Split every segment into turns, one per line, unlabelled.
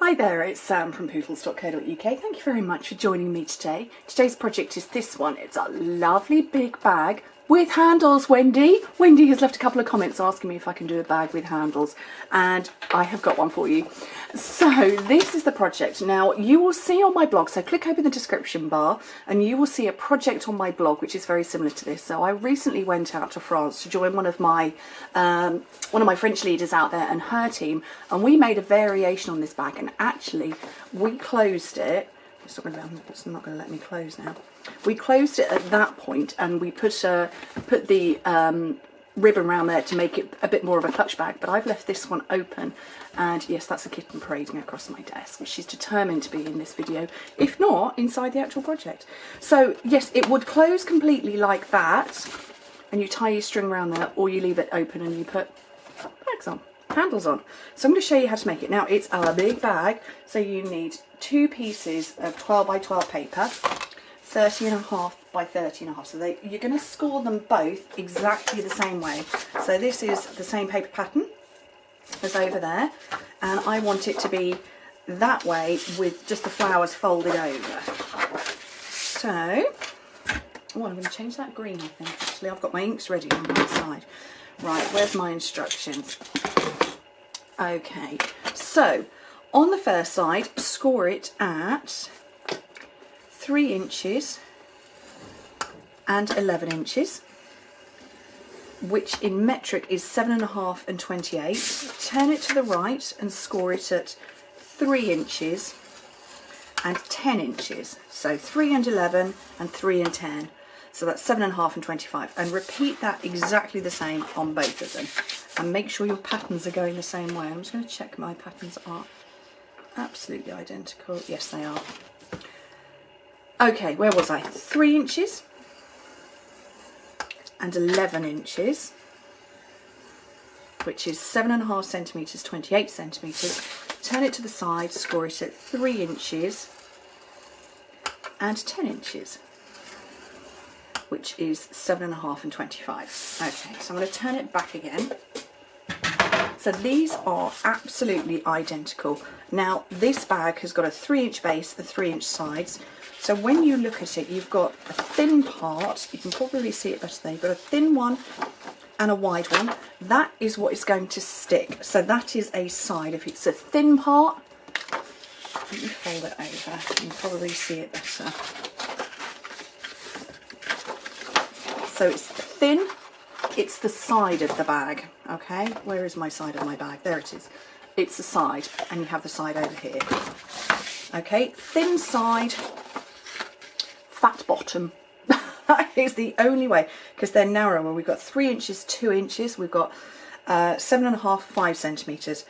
Hi there, it's Sam from poodles.co.uk. Thank you very much for joining me today. Today's project is this one. It's a lovely big bag with handles, Wendy. Wendy has left a couple of comments asking me if I can do a bag with handles, and I have got one for you. So this is the project. Now you will see on my blog, so click open the description bar and you will see a project on my blog which is very similar to this. So I recently went out to France to join one of my French leaders out there and her team, and we made a variation on this bag, and actually we closed it. It's not going to let me close now. We closed it at that point, and we put the ribbon around there to make it a bit more of a clutch bag, but I've left this one open, and yes, that's a kitten parading across my desk, which she's determined to be in this video, if not inside the actual project. So yes, it would close completely like that, and you tie your string around there, or you leave it open and you put bags on, handles on. So I'm going to show you how to make it. Now it's a big bag, so you need 2 pieces of 12 by 12 paper, 30.5 by 30.5. So you're going to score them both exactly the same way. So this is the same paper pattern as over there, and I want it to be that way with just the flowers folded over. So, oh, I'm going to change that green, I think. Actually, I've got my inks ready on my side. Right, where's my instructions? Okay, so on the first side, score it at 3 inches and 11 inches, which in metric is 7.5 and 28. Turn it to the right and score it at 3 inches and 10 inches. So 3 and 11 and 3 and 10. So that's 7.5 and 25. And repeat that exactly the same on both of them. And make sure your patterns are going the same way. I'm just going to check my patterns are absolutely identical. Yes, they are. Okay, where was I? 3 inches and 11 inches, which is 7.5 centimetres, 28 centimetres. Turn it to the side, score it at 3 inches and 10 inches, which is 7.5 and 25. Okay, so I'm going to turn it back again. So these are absolutely identical. Now this bag has got a 3-inch base, the 3-inch sides. So when you look at it, you've got a thin part. You can probably see it better there. You've got a thin one and a wide one. That is what is going to stick. So that is a side. If it's a thin part, let me fold it over. You can probably see it better. So it's thin, it's the side of the bag, okay? Where is my side of my bag? There it is. It's the side, and you have the side over here. Okay, thin side, fat bottom. That is the only way, because they're narrower. We've got 3 inches, 2 inches, we've got 7.5, 5 centimetres.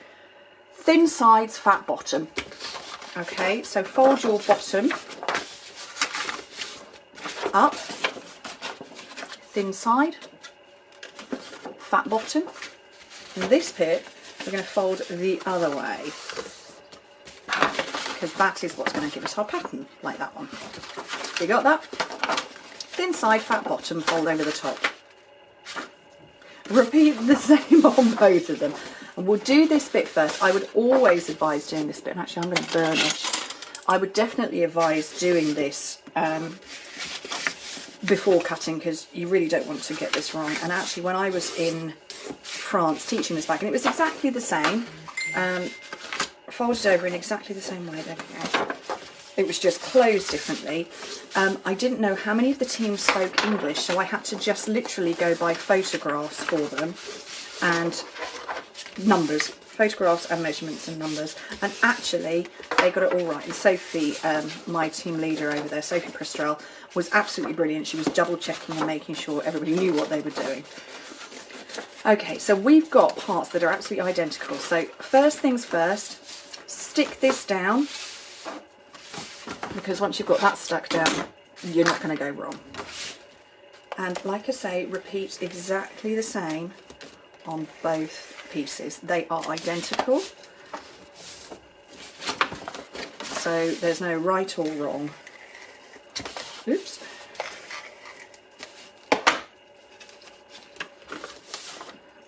Thin sides, fat bottom. Okay, so fold your bottom up, thin side, fat bottom, and this bit we're going to fold the other way, because that is what's going to give us our pattern, like that one. You got that? Thin side, fat bottom, fold over the top. Repeat the same on both of them, and we'll do this bit first. I would always advise doing this bit, and actually I'm going to burnish. I would definitely advise doing this before cutting, because you really don't want to get this wrong. And actually when I was in France teaching this bag, and it was exactly the same, folded over in exactly the same way. There we go. It was just closed differently. I didn't know how many of the team spoke English, so I had to just literally go by photographs for them and numbers. Photographs and measurements and numbers, and actually they got it all right. And Sophie, my team leader over there, Sophie Prestrel, was absolutely brilliant. She was double checking and making sure everybody knew what they were doing. Okay, so we've got parts that are absolutely identical. So first things first, stick this down, because once you've got that stuck down, you're not going to go wrong. And like I say, repeat exactly the same on both pieces. They are identical, so there's no right or wrong. Oops.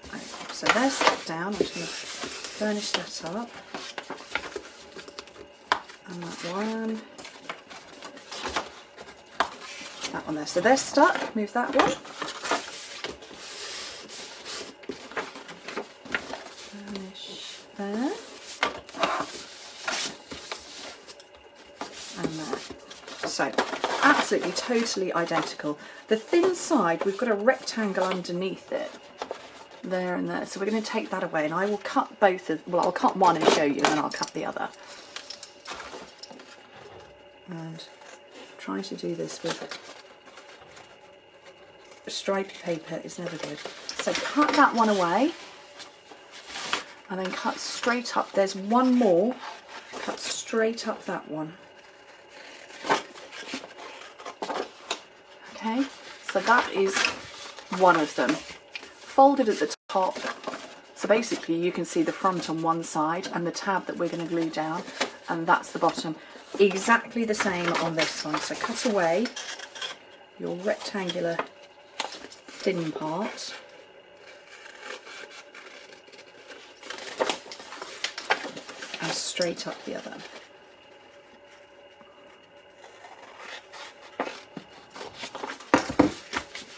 Okay, so they're stuck down. I'm just going to furnish that up. And that one. That one there. So they're stuck. Move that one. Finish there. And there. So absolutely totally identical. The thin side, we've got a rectangle underneath it. There and there. So we're going to take that away, and I will cut both of, well, I'll cut one and show you, and then I'll cut the other. And trying to do this with stripy paper is never good. So cut that one away, and then cut straight up. There's one more. Cut straight up that one. Okay, so that is one of them. Folded at the top, so basically you can see the front on one side and the tab that we're going to glue down, and that's the bottom. Exactly the same on this one. So cut away your rectangular thin part, and straight up the other.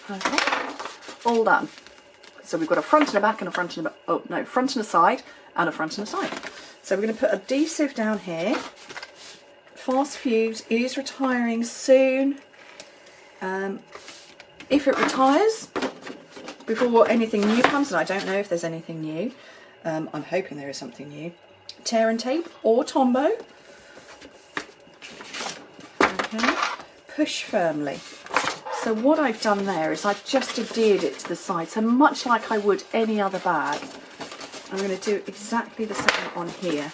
Okay, all done. So we've got a front and a back and a front and a back. Oh no, front and a side and a front and a side. So we're going to put adhesive down here. Fast fuse is retiring soon. If it retires before anything new comes, and I don't know if there's anything new, I'm hoping there is something new. Tear and tape or Tombow. Okay, push firmly. So what I've done there is I've just adhered it to the side, so much like I would any other bag. I'm going to do exactly the same on here.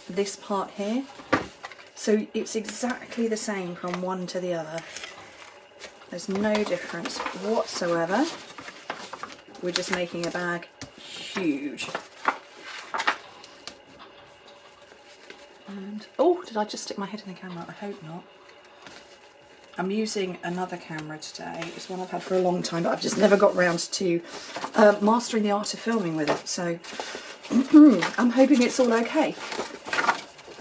This part here. So it's exactly the same from one to the other. There's no difference whatsoever. We're just making a bag huge. And, oh, did I just stick my head in the camera? I hope not. I'm using another camera today. It's one I've had for a long time, but I've just never got round to mastering the art of filming with it. So I'm hoping it's all okay.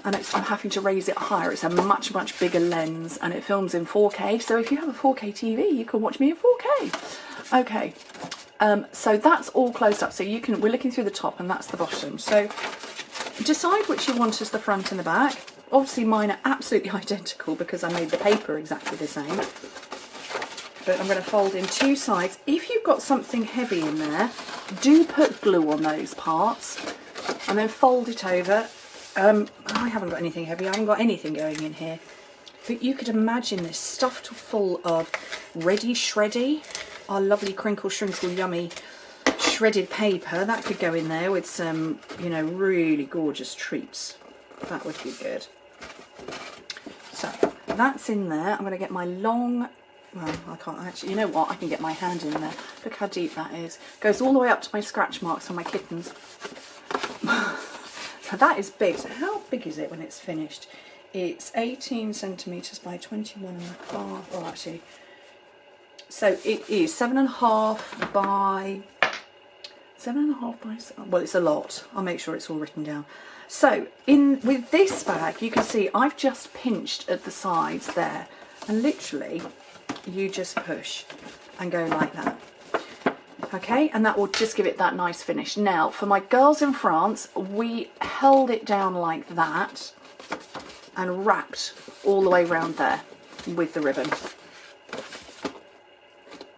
And I'm having to raise it higher. It's a much, much bigger lens, and it films in 4K. So if you have a 4K TV, you can watch me in 4K. Okay, so that's all closed up. So you can, we're looking through the top, and that's the bottom. So decide which you want as the front and the back. Obviously mine are absolutely identical because I made the paper exactly the same. But I'm going to fold in two sides. If you've got something heavy in there, do put glue on those parts and then fold it over. I haven't got anything heavy, I haven't got anything going in here. But you could imagine this stuffed full of Ready Shreddy, our lovely crinkle shrinkle yummy shredded paper. That could go in there with some, you know, really gorgeous treats. That would be good. So that's in there. I'm going to get my long, well, I can't actually, you know what, I can get my hand in there. Look how deep that is. Goes all the way up to my scratch marks on my kittens. So that is big. So how big is it when it's finished? It's 18 centimetres by 21.5. Well, actually, so it is 7.5 by 7.5 by, well, it's a lot. I'll make sure it's all written down. So with this bag, you can see I've just pinched at the sides there, and literally you just push and go like that. Okay, and that will just give it that nice finish. Now, for my girls in France, we held it down like that and wrapped all the way around there with the ribbon.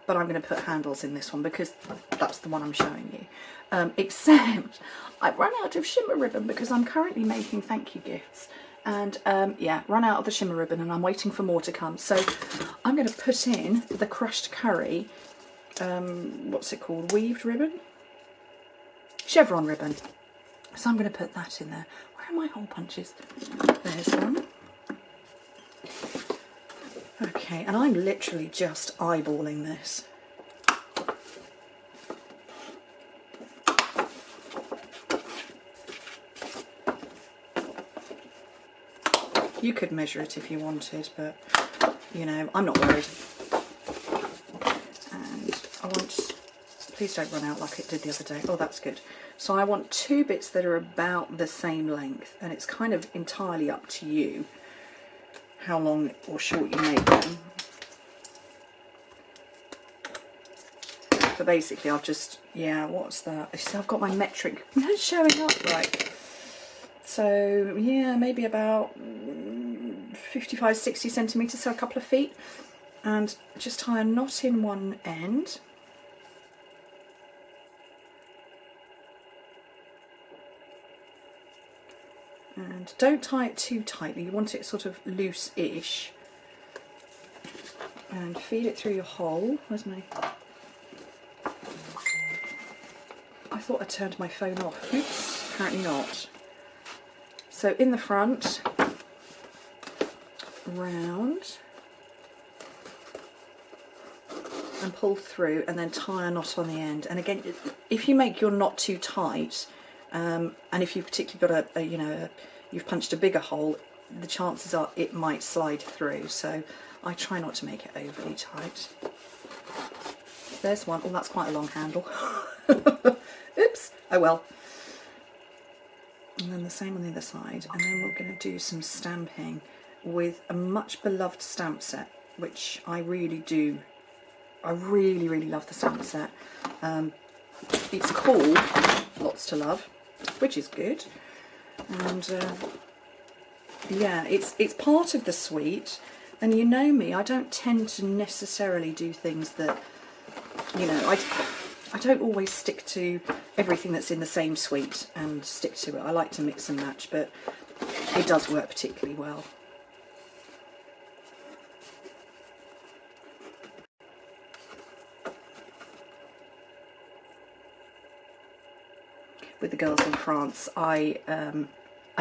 But I'm going to put handles in this one because that's the one I'm showing you. Except I've run out of shimmer ribbon because I'm currently making thank you gifts. And yeah, run out of the shimmer ribbon, and I'm waiting for more to come. So I'm going to put in the crushed curry, what's it called, weaved ribbon? Chevron ribbon. So I'm going to put that in there. Where are my hole punches? There's one. Okay, and I'm literally just eyeballing this. You could measure it if you wanted, but, you know, I'm not worried. And I want Please don't run out like it did the other day. Oh, that's good. So I want 2 bits that are about the same length, and it's kind of entirely up to you how long or short you make them. But basically I've just, yeah, what's that? I've got my metric showing up right. So yeah, maybe about 55, 60 centimetres, so a couple of feet. And just tie a knot in one end. And don't tie it too tightly, you want it sort of loose-ish. And feed it through your hole. Where's my... I thought I turned my phone off. Oops, apparently not. So in the front, round, and pull through, and then tie a knot on the end. And again, if you make your knot too tight, and if you've particularly got you've punched a bigger hole, the chances are it might slide through. So I try not to make it overly tight. There's one. Oh, that's quite a long handle. Oops. Oh well. And then the same on the other side. And then we're going to do some stamping with a much beloved stamp set, which I really do. I really, really love the stamp set. It's called Lots to Love, which is good. And yeah, it's part of the suite. And you know me, I don't tend to necessarily do things that, I don't always stick to everything that's in the same suite and stick to it. I like to mix and match, but it does work particularly well. With the girls in France, I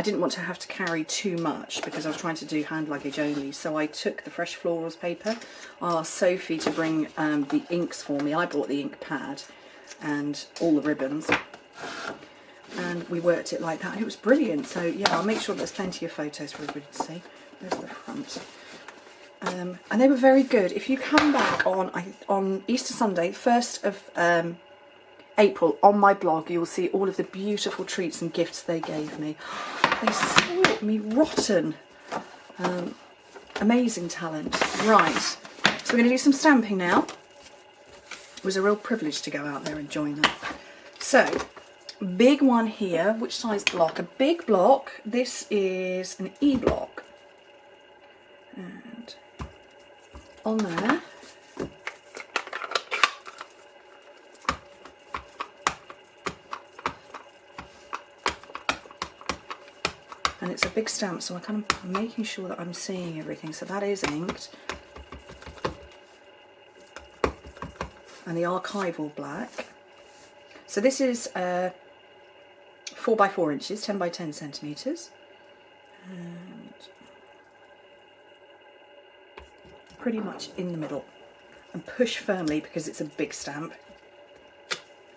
didn't want to have to carry too much because I was trying to do hand luggage only, so I took the fresh florals paper. I asked Sophie to bring the inks for me. I brought the ink pad and all the ribbons, and we worked it like that, and it was brilliant. So yeah, I'll make sure there's plenty of photos for everybody to see. There's the front. And they were very good. If you come back on Easter Sunday, 1st of April, on my blog, you will see all of the beautiful treats and gifts they gave me. They spoiled me rotten. Amazing talent. Right, so we're going to do some stamping now. It was a real privilege to go out there and join them. So, big one here. Which size block? A big block. This is an E block. And on there, and it's a big stamp, so I'm making sure that I'm seeing everything. So that is inked. And the archival black. So this is 4 by 4 inches, 10 by 10 centimetres. And pretty much in the middle. And push firmly because it's a big stamp.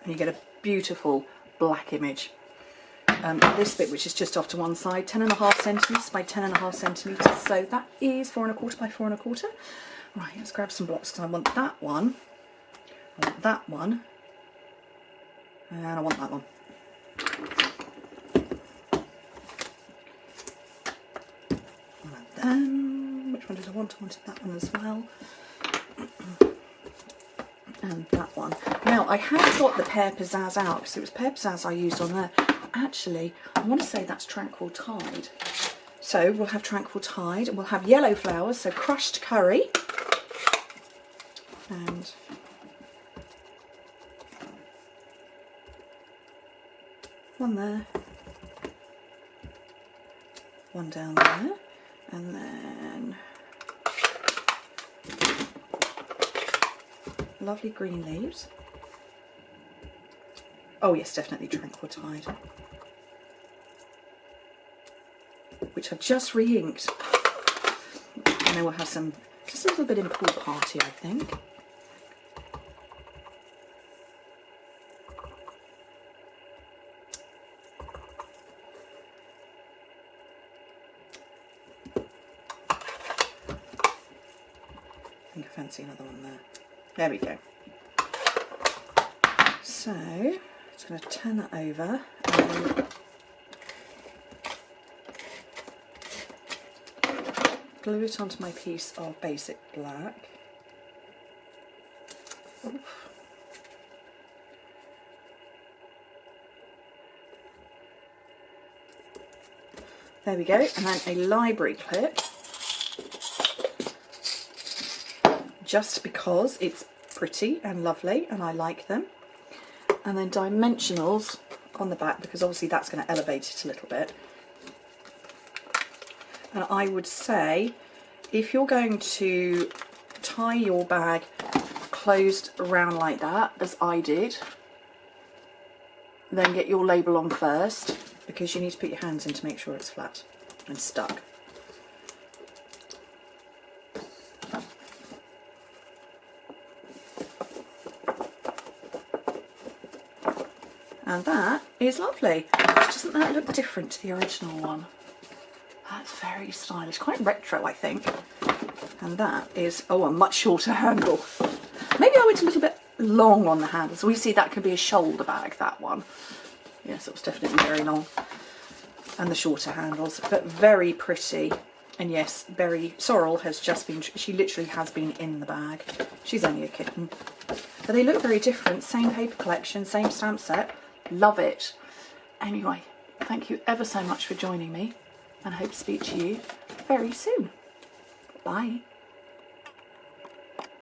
And you get a beautiful black image. This bit, which is just off to one side, 10.5 centimetres by 10.5 centimetres. So that is 4.25 by 4.25. Right, let's grab some blocks because I want that one. I want that one, and I want that one. One of them. Which one did I want? I wanted that one as well. And that one. Now, I have got the Pear Pizzazz out because it was Pear Pizzazz I used on there. Actually, I want to say that's Tranquil Tide. So we'll have Tranquil Tide. We'll have yellow flowers, so crushed curry. And one there, one down there, and then lovely green leaves. Oh yes, definitely Tranquil Tide, which I've just re-inked. And then we'll have some, just a little bit in Pool Party, I think. I think I fancy another one there. There we go.
So I'm just going to turn that over and glue it onto my piece of basic black. Oof. There we go, and then a library clip, just because it's pretty and lovely and I like them. And then dimensionals on the back, because obviously that's going to elevate it a little bit. And I would say, if you're going to tie your bag closed around like that, as I did, then get your label on first, because you need to put your hands in to make sure it's flat and stuck. And that is lovely. Doesn't that look different to the original one? That's very stylish, quite retro, I think. And that is, oh, a much shorter handle. Maybe I went a little bit long on the handles. We see that could be a shoulder bag, that one. Yes, it was definitely very long. And the shorter handles, but very pretty. And yes, Sorrel has just been, she literally has been in the bag. She's only a kitten. But they look very different. Same paper collection, same stamp set. Love it. Anyway, thank you ever so much for joining me, and I hope to speak to you very soon. Bye.